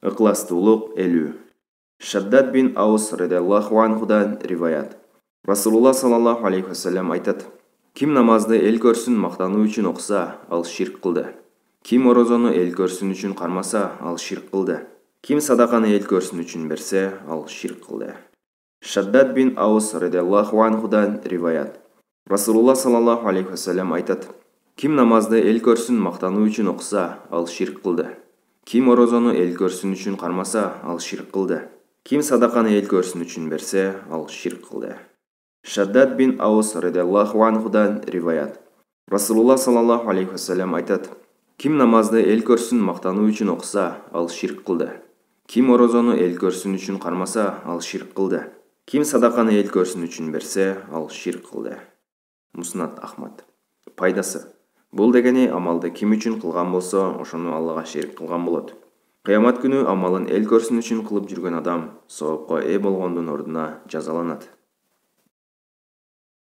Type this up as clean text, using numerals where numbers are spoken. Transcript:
Ықыластуулук 50. Шаддад бин Аус радиаллаху анхудан риваят. Расулулла саллаллаху алейхи вассалам айтат: Ким намазды эл көрсүн мактануу үчүн окуса, ал ширк кылды. Ким орозону эл көрсүн үчүн кармаса, ал ширк кылды. Ким садаканы эл көрсүн үчүн берсе, ал ширк кылды. Шаддад бин Аус радиаллаху анхудан риваят. Расулулла саллаллаху алейхи вассалам айтат: Ким намазды эл көрсүн мактануу үчүн окуса, ал ширк кылды. Ким орозону эл көрсүн үчүн кармаса, ал ширк кылды. Ким садаканы эл көрсүн үчүн берсе, ал ширк кылды. Шаддад бин Аус радиаллаху анхудан риваят. Расулулла саллаллаху алейхи вассалам айтат: Ким намазды эл көрсүн мактануу үчүн окуса, ал ширк кылды. Ким орозону эл көрсүн үчүн кармаса, ал ширк кылды. Ким садаканы эл көрсүн үчүн берсе, ал ширк кылды. Муснат Ахмад. Пайдасы. Бул дегени амалды ким үчүн кылган болсо, ошону Аллага шерик кылган болот. Кыямат күнү амалын эл көрсүн үчүн кылып жүргөн адам соопко ээ болгондун ордуна жазаланат.